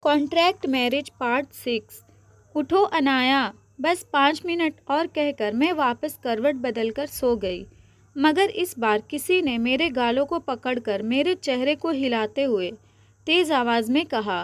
Contract marriage part 6। उठो अनाया, बस 5 minute और कहकर मैं वापस करवट बदलकर सो गई। मगर इस बार किसी ने मेरे गालों को पकड़कर मेरे चेहरे को हिलाते हुए तेज आवाज में कहा,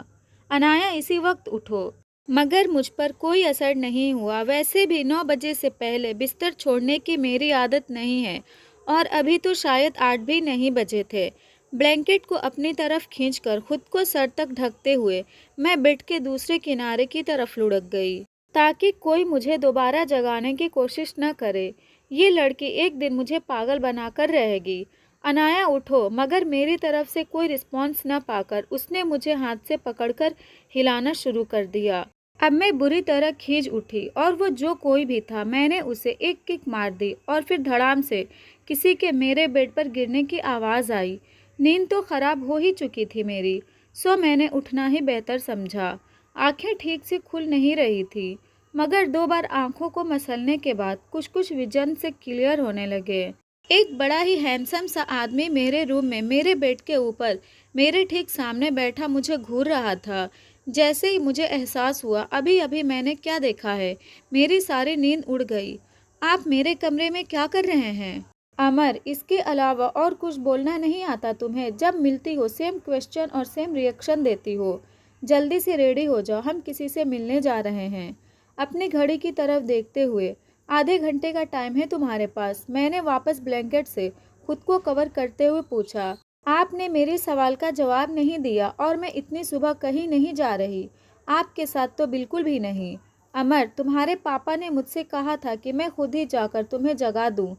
अनाया इसी वक्त उठो। मगर मुझ पर कोई असर नहीं हुआ। वैसे भी 9 बजे से पहले बिस्तर छोड़ने की मेरी आदत नहीं है और अभी तो शायद 8 भी नहीं बजे थे। ब्लैंकेट को अपनी तरफ खींचकर खुद को सर तक ढकते हुए मैं बेड के दूसरे किनारे की तरफ लुढ़क गई, ताकि कोई मुझे दोबारा जगाने की कोशिश न करे। ये लड़की एक दिन मुझे पागल बनाकर रहेगी। अनाया उठो, मगर मेरी तरफ से कोई रिस्पॉन्स न पाकर उसने मुझे हाथ से पकड़कर हिलाना शुरू कर दिया। अब मैं बुरी तरह खींच उठी और वो जो कोई भी था, मैंने उसे एक किक मार दी और फिर धड़ाम से किसी के मेरे बेड पर गिरने की आवाज़ आई। नींद तो खराब हो ही चुकी थी मेरी, सो मैंने उठना ही बेहतर समझा। आंखें ठीक से खुल नहीं रही थी, मगर 2 बार आंखों को मसलने के बाद कुछ कुछ विजन से क्लियर होने लगे। एक बड़ा ही हैंडसम सा आदमी मेरे रूम में मेरे बेड के ऊपर मेरे ठीक सामने बैठा मुझे घूर रहा था। जैसे ही मुझे एहसास हुआ अभी अभी मैंने क्या देखा है, मेरी सारी नींद उड़ गई। आप मेरे कमरे में क्या कर रहे हैं? अमर, इसके अलावा और कुछ बोलना नहीं आता तुम्हें? जब मिलती हो सेम क्वेश्चन और सेम रिएक्शन देती हो। जल्दी से रेडी हो जाओ, हम किसी से मिलने जा रहे हैं। अपनी घड़ी की तरफ देखते हुए, आधे घंटे का टाइम है तुम्हारे पास। मैंने वापस ब्लैंकेट से खुद को कवर करते हुए पूछा। आपने मेरे सवाल का जवाब नहीं दिया और मैं इतनी सुबह कहीं नहीं जा रही। आपके साथ तो बिल्कुल भी नहीं। अमर, तुम्हारे पापा ने मुझसे कहा था कि मैं खुद ही जाकर तुम्हें जगा दूं,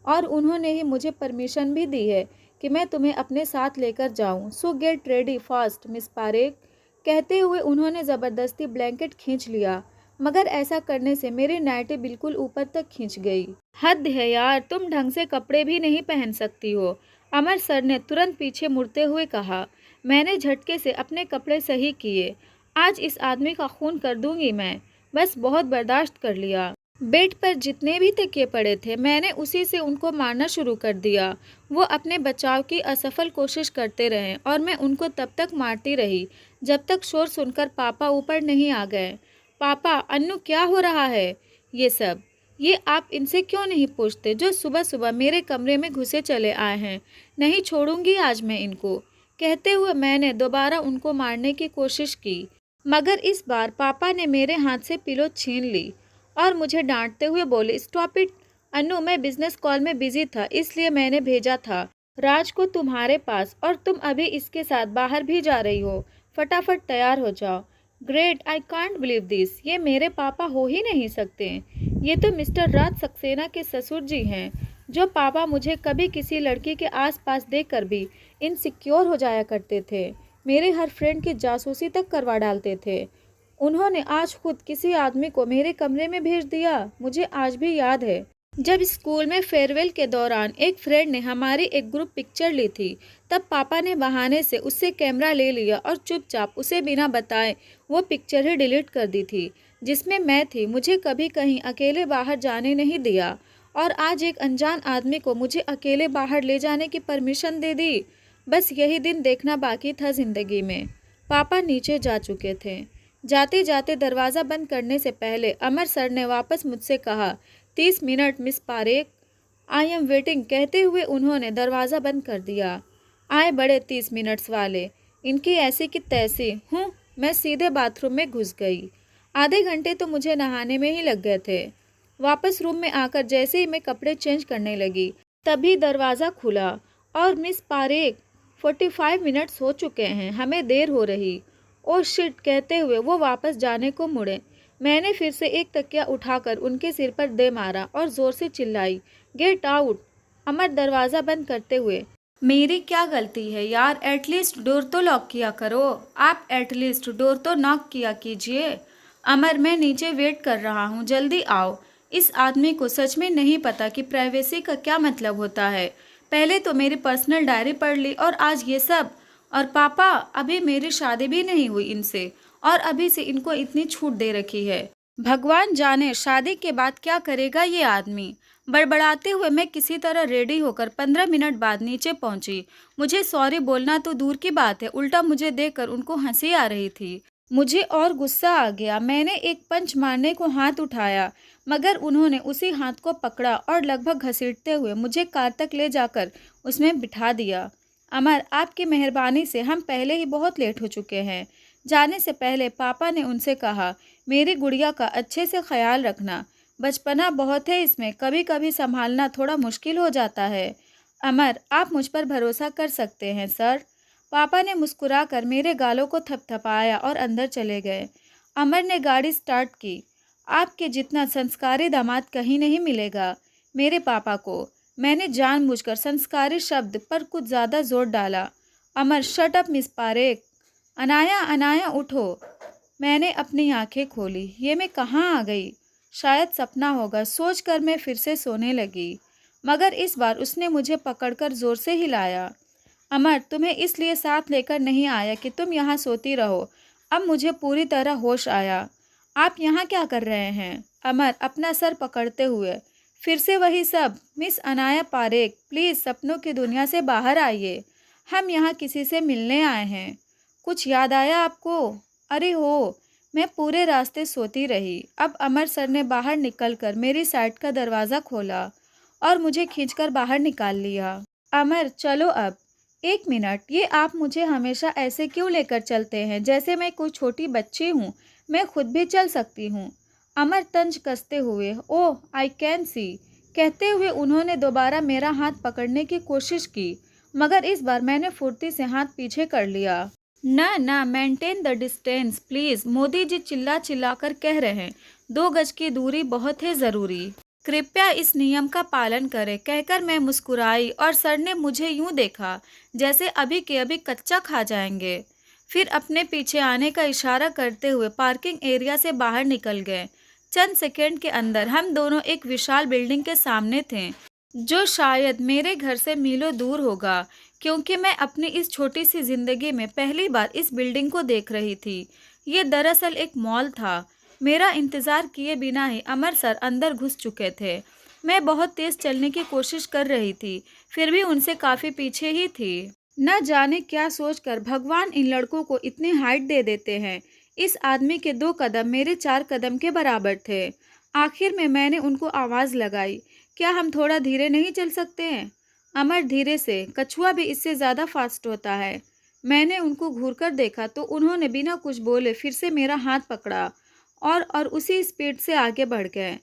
और उन्होंने ही मुझे परमिशन भी दी है कि मैं तुम्हें अपने साथ लेकर जाऊं। सो get ready fast miss Parekh. कहते हुए उन्होंने ज़बरदस्ती ब्लैंकेट खींच लिया, मगर ऐसा करने से मेरी नाइटी बिल्कुल ऊपर तक खींच गई। हद है यार, तुम ढंग से कपड़े भी नहीं पहन सकती हो, अमर सर ने तुरंत पीछे मुड़ते हुए कहा। मैंने झटके से अपने कपड़े सही किए। आज इस आदमी का खून कर दूंगी मैं। बस बहुत बर्दाश्त कर लिया। बेड पर जितने भी तकिए पड़े थे, मैंने उसी से उनको मारना शुरू कर दिया। वो अपने बचाव की असफल कोशिश करते रहे और मैं उनको तब तक मारती रही जब तक शोर सुनकर पापा ऊपर नहीं आ गए। पापा, अन्नू क्या हो रहा है? ये आप इनसे क्यों नहीं पूछते, जो सुबह सुबह मेरे कमरे में घुसे चले आए हैं? नहीं छोड़ूंगी आज मैं इनको। कहते हुए मैंने दोबारा उनको मारने की कोशिश की, मगर इस बार पापा ने मेरे हाथ से पिलो छीन ली और मुझे डांटते हुए बोले, स्टॉप इट अन्नू, मैं बिजनेस कॉल में बिजी था, इसलिए मैंने भेजा था राज को तुम्हारे पास, और तुम अभी इसके साथ बाहर भी जा रही हो। फटाफट तैयार हो जाओ। Great, I can't believe this. ये मेरे पापा हो ही नहीं सकते। ये तो मिस्टर राज सक्सेना के ससुर जी हैं। जो पापा मुझे कभी किसी लड़की के आसपास देखकर भी इनसिक्योर हो जाया करते थे, मेरे हर फ्रेंड की जासूसी तक करवा डालते थे, उन्होंने आज खुद किसी आदमी को मेरे कमरे में भेज दिया। मुझे आज भी याद है जब स्कूल में फेयरवेल के दौरान एक फ्रेंड ने हमारी एक ग्रुप पिक्चर ली थी, तब पापा ने बहाने से उससे कैमरा ले लिया और चुपचाप उसे बिना बताए वो पिक्चर ही डिलीट कर दी थी जिसमें मैं थी। मुझे कभी कहीं अकेले बाहर जाने नहीं दिया, और आज एक अनजान आदमी को मुझे अकेले बाहर ले जाने की परमिशन दे दी। बस यही दिन देखना बाकी था ज़िंदगी में। पापा नीचे जा चुके थे। जाते जाते दरवाज़ा बंद करने से पहले अमर सर ने वापस मुझसे कहा, 30 minute miss Parekh, I am waiting. कहते हुए उन्होंने दरवाज़ा बंद कर दिया। आए बड़े 30 मिनट्स वाले, इनकी ऐसी की तैसी। मैं सीधे बाथरूम में घुस गई। आधे घंटे तो मुझे नहाने में ही लग गए थे। वापस रूम में आकर जैसे ही मैं कपड़े चेंज करने लगी, तभी दरवाज़ा खुला और मिस पारेख, 45 मिनट्स हो चुके हैं, हमें देर हो रही। ओह शिट, कहते हुए वो वापस जाने को मुड़े। मैंने फिर से एक तकिया उठाकर उनके सिर पर दे मारा और ज़ोर से चिल्लाई, गेट आउट। अमर दरवाज़ा बंद करते हुए, मेरी क्या गलती है यार, एटलीस्ट डोर तो लॉक किया करो। आप एटलीस्ट डोर तो नॉक किया कीजिए। अमर, मैं नीचे वेट कर रहा हूँ, जल्दी आओ। इस आदमी को सच में नहीं पता कि प्राइवेसी का क्या मतलब होता है। पहले तो मेरी पर्सनल डायरी पढ़ ली और आज ये सब। और पापा, अभी मेरी शादी भी नहीं हुई इनसे, और अभी से इनको इतनी छूट दे रखी है। भगवान जाने शादी के बाद क्या करेगा ये आदमी। बड़बड़ाते हुए मैं किसी तरह रेडी होकर 15 मिनट बाद नीचे पहुंची। मुझे सॉरी बोलना तो दूर की बात है, उल्टा मुझे देखकर उनको हंसी आ रही थी। मुझे और गुस्सा आ गया। मैंने एक पंच मारने को हाथ उठाया, मगर उन्होंने उसी हाथ को पकड़ा और लगभग घसीटते हुए मुझे कार तक ले जाकर उसमें बिठा दिया। अमर, आपकी मेहरबानी से हम पहले ही बहुत लेट हो चुके हैं। जाने से पहले पापा ने उनसे कहा, मेरी गुड़िया का अच्छे से ख्याल रखना। बचपना बहुत है इसमें, कभी कभी संभालना थोड़ा मुश्किल हो जाता है। अमर, आप मुझ पर भरोसा कर सकते हैं सर। पापा ने मुस्कुराकर मेरे गालों को थपथपाया और अंदर चले गए। अमर ने गाड़ी स्टार्ट की। आपके जितना संस्कारी दामाद कहीं नहीं मिलेगा। मेरे पापा को मैंने जानबूझकर संस्कारी शब्द पर कुछ ज़्यादा जोर डाला। Amar, shut up miss Parekh. Anaya, Anaya उठो। मैंने अपनी आंखें खोली। ये मैं कहाँ आ गई? शायद सपना होगा, सोचकर मैं फिर से सोने लगी। मगर इस बार उसने मुझे पकड़कर जोर से हिलाया। अमर, तुम्हें इसलिए साथ लेकर नहीं आया कि तुम यहाँ सोती रहो। अब मुझे पूरी तरह होश आया। आप यहाँ क्या कर रहे हैं? अमर, अपना सर पकड़ते हुए, फिर से वही सब। मिस अनाया पारेख, प्लीज़ सपनों की दुनिया से बाहर आइए। हम यहाँ किसी से मिलने आए हैं। कुछ याद आया आपको? अरे हो, मैं पूरे रास्ते सोती रही। अब अमर सर ने बाहर निकलकर मेरी साइड का दरवाज़ा खोला और मुझे खींचकर बाहर निकाल लिया। अमर, चलो अब। एक मिनट, ये आप मुझे हमेशा ऐसे क्यों लेकर चलते हैं, जैसे मैं कोई छोटी बच्ची हूँ? मैं खुद भी चल सकती हूँ। अमर तंज कसते हुए, ओह आई कैन सी, कहते हुए उन्होंने दोबारा मेरा हाथ पकड़ने की कोशिश की, मगर इस बार मैंने फुर्ती से हाथ पीछे कर लिया। ना ना, maintain the distance please, Modi ji चिल्ला चिल्ला कर कह रहे हैं। 2 गज की दूरी बहुत है ज़रूरी। कृपया इस नियम का पालन करें, कहकर मैं मुस्कुराई और सर ने मुझे यूं देखा जैसे अभी के अभी कच्चा खा जाएंगे। फिर अपने पीछे आने का इशारा करते हुए पार्किंग एरिया से बाहर निकल गए। चंद सेकंड के अंदर हम दोनों एक विशाल बिल्डिंग के सामने थे, जो शायद मेरे घर से मीलों दूर होगा, क्योंकि मैं अपनी इस छोटी सी जिंदगी में पहली बार इस बिल्डिंग को देख रही थी। ये दरअसल एक मॉल था। मेरा इंतज़ार किए बिना ही अमर सर अंदर घुस चुके थे। मैं बहुत तेज़ चलने की कोशिश कर रही थी, फिर भी उनसे काफ़ी पीछे ही थी। न जाने क्या सोचकर भगवान इन लड़कों को इतनी हाइट दे देते हैं। इस आदमी के 2 कदम मेरे 4 कदम के बराबर थे। आखिर में मैंने उनको आवाज़ लगाई, क्या हम थोड़ा धीरे नहीं चल सकते हैं? अमर, धीरे से, कछुआ भी इससे ज़्यादा फास्ट होता है। मैंने उनको घूरकर देखा तो उन्होंने बिना कुछ बोले फिर से मेरा हाथ पकड़ा और उसी स्पीड से आगे बढ़ गए।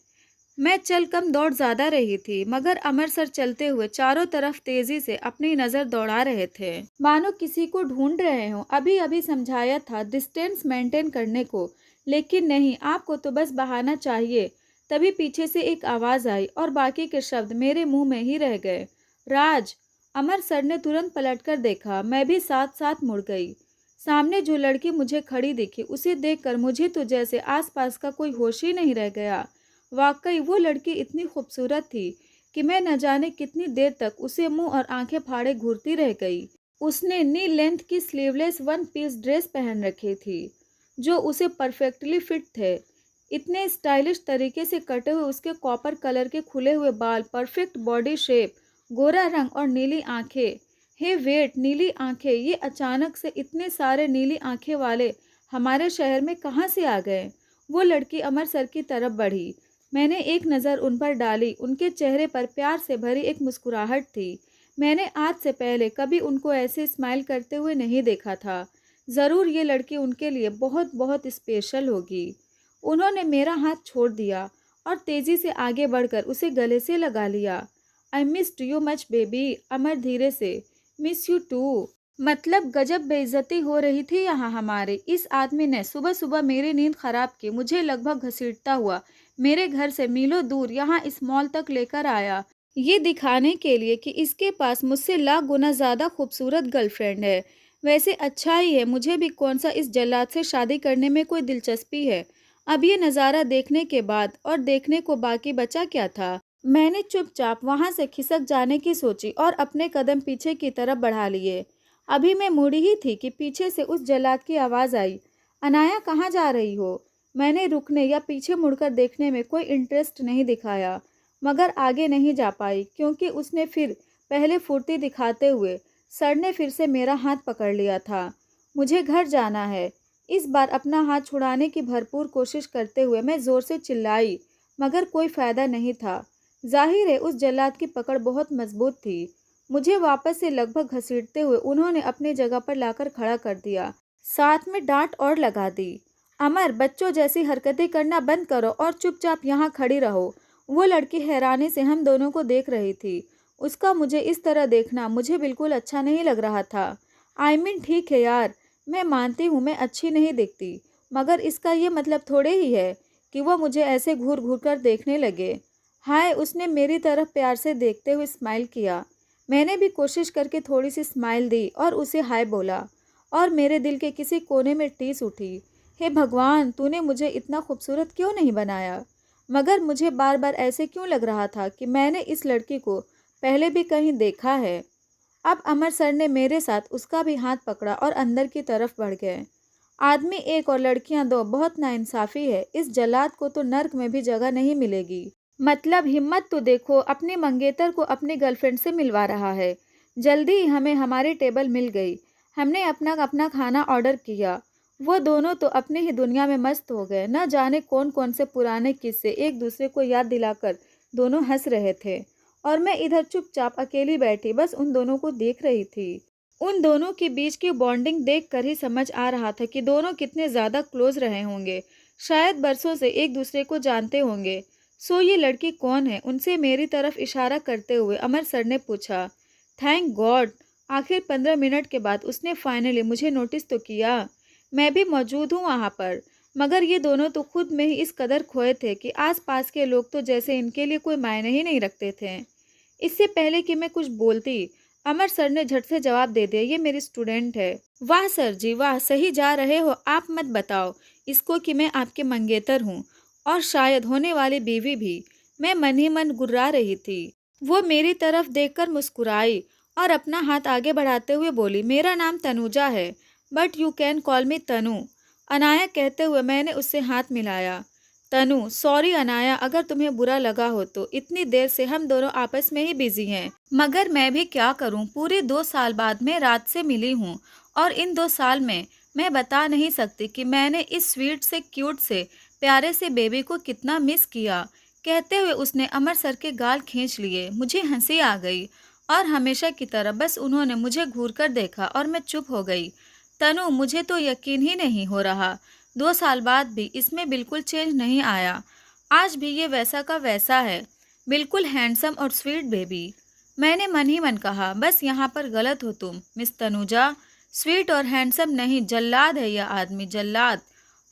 मैं चल कम दौड़ ज़्यादा रही थी, मगर अमर सर चलते हुए चारों तरफ तेज़ी से अपनी नज़र दौड़ा रहे थे, मानो किसी को ढूंढ रहे हों। अभी अभी समझाया था डिस्टेंस मेंटेन करने को, लेकिन नहीं, आपको तो बस बहाना चाहिए। तभी पीछे से एक आवाज़ आई और बाकी के शब्द मेरे मुंह में ही रह गए। राज। अमर सर ने तुरंत पलटकर देखा। मैं भी साथ साथ मुड़ गई। सामने जो लड़की मुझे खड़ी दिखी, उसे देखकर मुझे तो जैसे आसपास का कोई होश ही नहीं रह गया। वाकई वो लड़की इतनी खूबसूरत थी कि मैं न जाने कितनी देर तक उसे मुंह और आंखें फाड़े घूरती रह गई। उसने नी लेंथ की स्लीवलेस 1 पीस ड्रेस पहन रखी थी, जो उसे परफेक्टली फिट थे। इतने स्टाइलिश तरीके से कटे हुए उसके कॉपर कलर के खुले हुए बाल, परफेक्ट बॉडी शेप, गोरा रंग और नीली आंखें। हे वेट, नीली आंखें! ये अचानक से इतने सारे नीली आंखें वाले हमारे शहर में कहाँ से आ गए? वो लड़की अमर सर की तरफ बढ़ी। मैंने एक नज़र उन पर डाली। उनके चेहरे पर प्यार से भरी एक मुस्कुराहट थी। मैंने आज से पहले कभी उनको ऐसे स्माइल करते हुए नहीं देखा था। ज़रूर ये लड़की उनके लिए बहुत बहुत स्पेशल होगी। उन्होंने मेरा हाथ छोड़ दिया और तेज़ी से आगे बढ़कर उसे गले से लगा लिया। I missed you much baby. Amar धीरे से, मिस यू टू। मतलब गजब बेइज्जती हो रही थी यहाँ हमारे। इस आदमी ने सुबह सुबह मेरी नींद खराब की, मुझे लगभग घसीटता हुआ मेरे घर से मीलों दूर यहाँ इस मॉल तक लेकर आया, ये दिखाने के लिए कि इसके पास मुझसे लाख गुना ज़्यादा खूबसूरत गर्लफ्रेंड है। वैसे अच्छा ही है, मुझे भी कौन सा इस जल्लाद से शादी करने में कोई दिलचस्पी है। अब ये नज़ारा देखने के बाद और देखने को बाकी बचा क्या था? मैंने चुपचाप वहाँ से खिसक जाने की सोची और अपने कदम पीछे की तरफ बढ़ा लिए। अभी मैं मुड़ी ही थी कि पीछे से उस जल्लाद की आवाज़ आई, अनाया कहाँ जा रही हो? मैंने रुकने या पीछे मुड़कर देखने में कोई इंटरेस्ट नहीं दिखाया, मगर आगे नहीं जा पाई, क्योंकि उसने फिर पहले फुर्ती दिखाते हुए सर ने फिर से मेरा हाथ पकड़ लिया था। मुझे घर जाना है। इस बार अपना हाथ छुड़ाने की भरपूर कोशिश करते हुए मैं ज़ोर से चिल्लाई, मगर कोई फ़ायदा नहीं था। जाहिर है उस जल्लाद की पकड़ बहुत मजबूत थी। मुझे वापस से लगभग घसीटते हुए उन्होंने अपनी जगह पर लाकर खड़ा कर दिया, साथ में डांट और लगा दी। अमर, बच्चों जैसी हरकतें करना बंद करो और चुपचाप यहाँ खड़ी रहो। वो लड़की हैरानी से हम दोनों को देख रही थी। उसका मुझे इस तरह देखना मुझे बिल्कुल अच्छा नहीं लग रहा था। ठीक है यार, मैं मानती हूँ मैं अच्छी नहीं दिखती, मगर इसका ये मतलब थोड़े ही है कि वो मुझे ऐसे घूर घूर कर देखने लगे। हाय, उसने मेरी तरफ प्यार से देखते हुए स्माइल किया। मैंने भी कोशिश करके थोड़ी सी स्माइल दी और उसे हाय बोला, और मेरे दिल के किसी कोने में टीस उठी, हे भगवान, तूने मुझे इतना खूबसूरत क्यों नहीं बनाया। मगर मुझे बार बार ऐसे क्यों लग रहा था कि मैंने इस लड़की को पहले भी कहीं देखा है। अब अमर सर ने मेरे साथ उसका भी हाथ पकड़ा और अंदर की तरफ बढ़ गए। आदमी एक और लड़कियां दो, बहुत नाइंसाफ़ी है। इस जल्लाद को तो नर्क में भी जगह नहीं मिलेगी। मतलब हिम्मत तो देखो, अपने मंगेतर को अपनी गर्लफ्रेंड से मिलवा रहा है। जल्दी ही हमें हमारी टेबल मिल गई। हमने अपना अपना खाना ऑर्डर किया। वो दोनों तो अपनी ही दुनिया में मस्त हो गए। न जाने कौन कौन से पुराने किस्से एक दूसरे को याद दिलाकर दोनों हंस रहे थे, और मैं इधर चुपचाप अकेली बैठी बस उन दोनों को देख रही थी। उन दोनों के बीच की बॉन्डिंग देखकर ही समझ आ रहा था कि दोनों कितने ज़्यादा क्लोज रहे होंगे। शायद बरसों से एक दूसरे को जानते होंगे। सो ये लड़की कौन है? उनसे मेरी तरफ इशारा करते हुए अमर सर ने पूछा। थैंक गॉड, आखिर 15 मिनट के बाद उसने फाइनली मुझे नोटिस तो किया। मैं भी मौजूद हूँ वहाँ पर, मगर ये दोनों तो खुद में ही इस कदर खोए थे कि आसपास के लोग तो जैसे इनके लिए कोई मायने ही नहीं रखते थे। इससे पहले कि मैं कुछ बोलती, अमर सर ने झट से जवाब दे दिया, ये मेरी स्टूडेंट है। वाह सर जी वाह, सही जा रहे हो आप। मत बताओ इसको कि मैं आपके मंगेतर हूँ, और शायद होने वाली बीवी भी। मैं मन ही मन गुर्रा रही थी। वो मेरी तरफ देखकर मुस्कुराई और अपना हाथ आगे बढ़ाते हुए बोली, मेरा नाम तनुजा है, but you can call me Tanu. Anaya कहते हुए मैंने उससे हाथ मिलाया। तनु, सॉरी अनाया, अगर तुम्हें बुरा लगा हो तो। इतनी देर से हम दोनों आपस में ही बिजी हैं, मगर मैं भी क्या करूं, पूरे 2 साल बाद मैं रात से मिली हूं, और इन 2 साल में मैं बता नहीं सकती कि मैंने इस स्वीट से क्यूट से प्यारे से बेबी को कितना मिस किया। कहते हुए उसने अमर सर के गाल खींच लिए। मुझे हंसी आ गई, और हमेशा की तरह बस उन्होंने मुझे घूर कर देखा और मैं चुप हो गई। तनु, मुझे तो यकीन ही नहीं हो रहा, 2 साल बाद भी इसमें बिल्कुल चेंज नहीं आया। आज भी ये वैसा का वैसा है, बिल्कुल हैंडसम और स्वीट बेबी। मैंने मन ही मन कहा, बस यहाँ पर गलत हो तुम मिस तनुजा। स्वीट और हैंडसम नहीं, जल्लाद है यह आदमी, जल्लाद।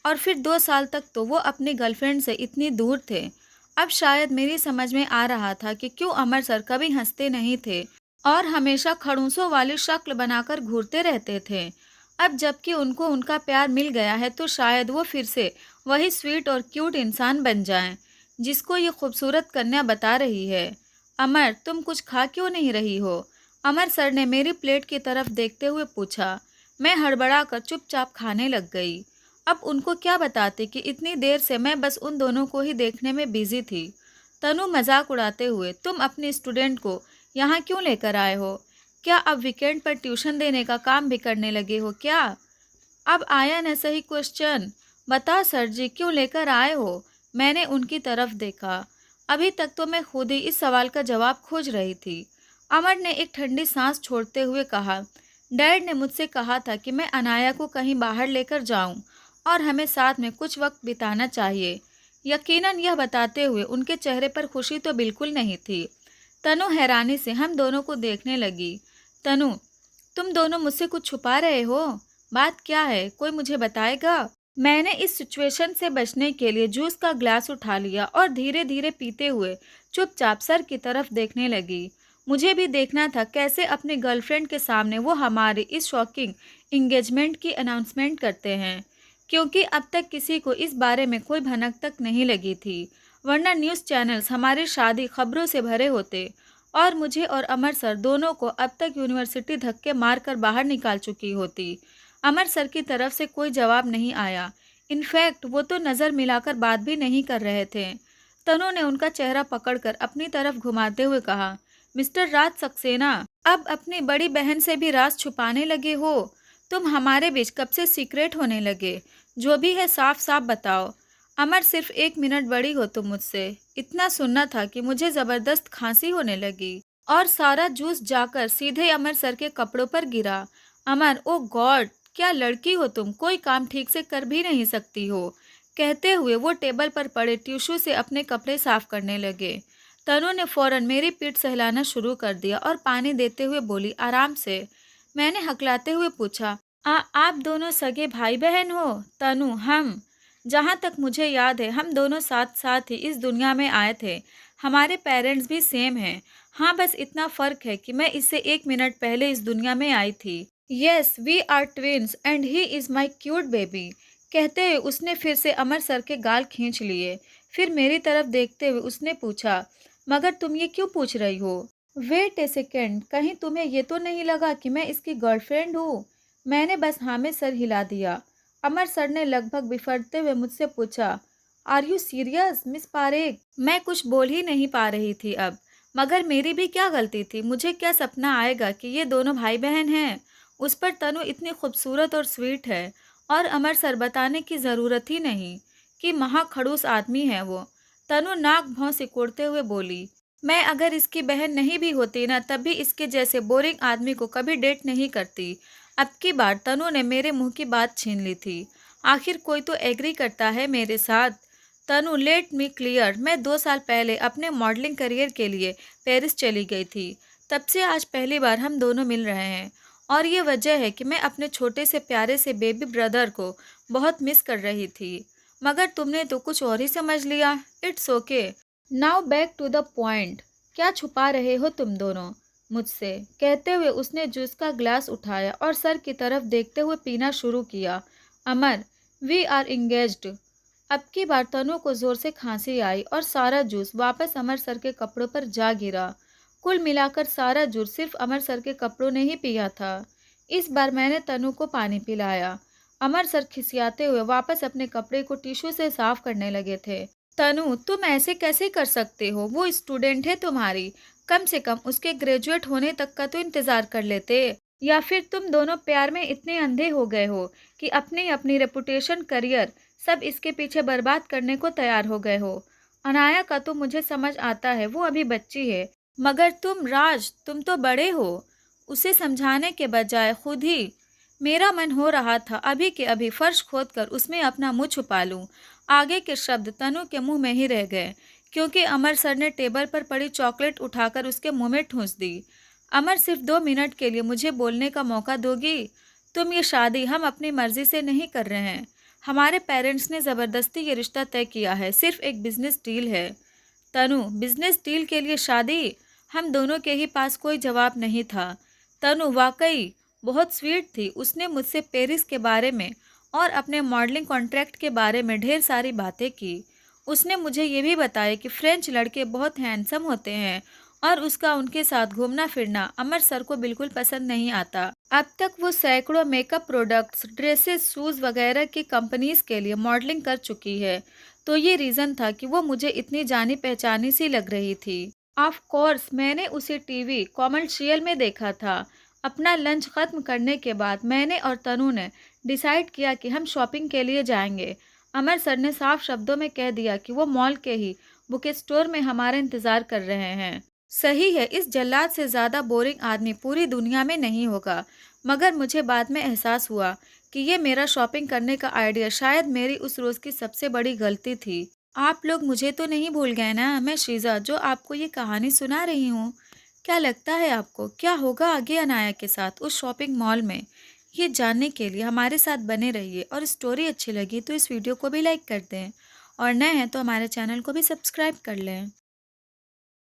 और फिर 2 साल तक तो वो अपनी गर्लफ्रेंड से इतनी दूर थे। अब शायद मेरी समझ में आ रहा था कि क्यों अमर सर कभी हंसते नहीं थे और हमेशा खड़ूसों वाली शक्ल बनाकर घूरते रहते थे। अब जबकि उनको उनका प्यार मिल गया है तो शायद वो फिर से वही स्वीट और क्यूट इंसान बन जाएं, जिसको ये खूबसूरत कन्या बता रही है। अमर, तुम कुछ खा क्यों नहीं रही हो? अमर सर ने मेरी प्लेट की तरफ देखते हुए पूछा। मैं हड़बड़ा कर चुपचाप खाने लग गई। अब उनको क्या बताते कि इतनी देर से मैं बस उन दोनों को ही देखने में बिजी थी। तनु मजाक उड़ाते हुए, तुम अपनी स्टूडेंट को यहाँ क्यों लेकर आए हो? क्या अब वीकेंड पर ट्यूशन देने का काम भी करने लगे हो क्या? अब आया न सही क्वेश्चन। बता सर जी, क्यों लेकर आए हो? मैंने उनकी तरफ देखा। अभी तक तो मैं खुद ही इस सवाल का जवाब खोज रही थी। अमर ने एक ठंडी सांस छोड़ते हुए कहा, डैड ने मुझसे कहा था कि मैं अनाया को कहीं बाहर लेकर जाऊं और हमें साथ में कुछ वक्त बिताना चाहिए। यकीनन यह बताते हुए उनके चेहरे पर खुशी तो बिल्कुल नहीं थी। तनु हैरानी से हम दोनों को देखने लगी। तनु, तुम दोनों मुझसे कुछ छुपा रहे हो? बात क्या है, कोई मुझे बताएगा? मैंने इस सिचुएशन से बचने के लिए जूस का ग्लास उठा लिया और धीरे धीरे पीते हुए चुपचाप सर की तरफ देखने लगी। मुझे भी देखना था कैसे अपने गर्लफ्रेंड के सामने वो हमारी इस शॉकिंग इंगेजमेंट की अनाउंसमेंट करते हैं, क्योंकि अब तक किसी को इस बारे में कोई भनक तक नहीं लगी थी, वरना न्यूज़ चैनल्स हमारी शादी खबरों से भरे होते और मुझे और अमर सर दोनों को अब तक यूनिवर्सिटी धक्के मारकर बाहर निकाल चुकी होती। अमर सर की तरफ से कोई जवाब नहीं आया। इनफैक्ट वो तो नज़र मिलाकर बात भी नहीं कर रहे थे। तनु ने उनका चेहरा पकड़कर अपनी तरफ घुमाते हुए कहा, मिस्टर राज सक्सेना, अब अपनी बड़ी बहन से भी राज छुपाने लगे हो? तुम हमारे बीच कब से सीक्रेट होने लगे? जो भी है साफ साफ बताओ। अमर, सिर्फ 1 मिनट बड़ी हो तुम मुझसे। इतना सुनना था कि मुझे जबरदस्त खांसी होने लगी और सारा जूस जाकर सीधे अमर सर के कपड़ों पर गिरा। अमर, ओ गॉड, क्या लड़की हो तुम, कोई काम ठीक से कर भी नहीं सकती हो। कहते हुए वो टेबल पर पड़े टिश्यू से अपने कपड़े साफ करने लगे। तनु ने फौरन मेरी पीठ सहलाना शुरू कर दिया और पानी देते हुए बोली, आराम से। मैंने हकलाते हुए पूछा, आप दोनों सगे भाई बहन हो? तनु, हम। जहाँ तक मुझे याद है हम दोनों साथ साथ ही इस दुनिया में आए थे। हमारे पेरेंट्स भी सेम हैं। हाँ, बस इतना फ़र्क है कि मैं इससे 1 मिनट पहले इस दुनिया में आई थी। Yes, we are twins and he is my cute baby. कहते हुए उसने फिर से अमर सर के गाल खींच लिए। फिर मेरी तरफ देखते हुए उसने पूछा, मगर तुम ये क्यों पूछ रही हो? वेट ए सेकेंड, कहीं तुम्हें ये तो नहीं लगा कि मैं इसकी गर्लफ्रेंड हूँ? मैंने बस हाँ में सर हिला दिया। अमर सर ने लगभग बिफरते हुए मुझसे पूछा, are you serious miss Parekh? मैं कुछ बोल ही नहीं पा रही थी अब। मगर मेरी भी क्या गलती थी? मुझे क्या सपना आएगा कि ये दोनों भाई बहन हैं? उस पर तनु इतनी खूबसूरत और स्वीट है और अमर सर बताने की ज़रूरत ही नहीं कि महाखड़ूस आदमी है वो। तनु नाक भौं सिकोड़ते हुए बोली, मैं अगर इसकी बहन नहीं भी होती ना तब भी इसके जैसे बोरिंग आदमी को कभी डेट नहीं करती। अब की बार तनु ने मेरे मुंह की बात छीन ली थी। आखिर कोई तो एग्री करता है मेरे साथ। तनु, लेट मी क्लियर, मैं 2 साल पहले अपने मॉडलिंग करियर के लिए पेरिस चली गई थी। तब से आज पहली बार हम दोनों मिल रहे हैं और ये वजह है कि मैं अपने छोटे से प्यारे से बेबी ब्रदर को बहुत मिस कर रही थी। मगर तुमने तो कुछ और ही समझ लिया। It's okay, now back to the point. क्या छुपा रहे हो तुम दोनों मुझसे? कहते हुए उसने जूस का ग्लास उठाया और सर की तरफ देखते हुए पीना शुरू किया। अमर, वी आर इंगेज्ड। अब की बार तनु को जोर से खांसी आई और सारा जूस वापस अमर सर के कपड़ों पर जा गिरा। कुल मिलाकर सारा जूस सिर्फ अमर सर के कपड़ों ने ही पिया था। इस बार मैंने तनु को पानी पिलाया। अमर सर खिसियाते हुए वापस अपने कपड़े को टिश्यू से साफ करने लगे थे। तनु, तुम ऐसे कैसे कर सकते हो? वो स्टूडेंट है तुम्हारी, कम से कम उसके ग्रेजुएट होने तक का तो इंतजार कर लेते। या फिर तुम दोनों प्यार में इतने अंधे हो गए हो कि अपनी अपनी रेपुटेशन, करियर सब इसके पीछे बर्बाद करने को तैयार हो गए हो। अनाया का तो मुझे समझ आता है, वो अभी बच्ची है, मगर तुम राज, तुम तो बड़े हो। उसे समझाने के बजाय खुद ही। मेरा मन हो रहा था अभी के अभी फर्श खोदकर उसमें अपना मुंह छुपा लूं। आगे के शब्द तनु के मुंह में ही रह गए क्योंकि अमर सर ने टेबल पर पड़ी चॉकलेट उठाकर उसके मुंह में ठूंस दी। अमर, सिर्फ 2 मिनट के लिए मुझे बोलने का मौका दोगी? तुम ये शादी हम अपनी मर्जी से नहीं कर रहे हैं। हमारे पेरेंट्स ने ज़बरदस्ती ये रिश्ता तय किया है, सिर्फ एक बिजनेस डील है। तनु, बिजनेस डील के लिए शादी? हम दोनों के ही पास कोई जवाब नहीं था। तनु वाकई बहुत स्वीट थी। उसने मुझसे पेरिस के बारे में और अपने मॉडलिंग कॉन्ट्रैक्ट के बारे में ढेर सारी बातें की। उसने मुझे ये भी बताया कि फ्रेंच लड़के बहुत हैंडसम होते हैं और उसका उनके साथ घूमना फिरना अमर सर को बिल्कुल पसंद नहीं आता। अब तक वो सैकड़ों मेकअप प्रोडक्ट्स, ड्रेसेस, शूज़ वगैरह की कंपनीज के लिए मॉडलिंग कर चुकी है, तो ये रीज़न था कि वो मुझे इतनी जानी पहचानी सी लग रही थी। ऑफ कोर्स मैंने उसे टीवी कॉमर्शियल में देखा था। अपना लंच ख़त्म करने के बाद मैंने और तनु ने डिसाइड किया कि हम शॉपिंग के लिए जाएंगे। अमर सर ने साफ शब्दों में कह दिया कि वो मॉल के ही बुक स्टोर में हमारा इंतज़ार कर रहे हैं। सही है, इस जल्लाद से ज़्यादा बोरिंग आदमी पूरी दुनिया में नहीं होगा। मगर मुझे बाद में एहसास हुआ कि ये मेरा शॉपिंग करने का आइडिया शायद मेरी उस रोज़ की सबसे बड़ी गलती थी। आप लोग मुझे तो नहीं भूल गए ना? मैं शीज़ा, जो आपको ये कहानी सुना रही हूँ। क्या लगता है आपको, क्या होगा आगे अनाया के साथ उस शॉपिंग मॉल में? ये जानने के लिए हमारे साथ बने रहिए और स्टोरी अच्छी लगी तो इस वीडियो को भी लाइक कर दें और नए हैं तो हमारे चैनल को भी सब्सक्राइब कर लें।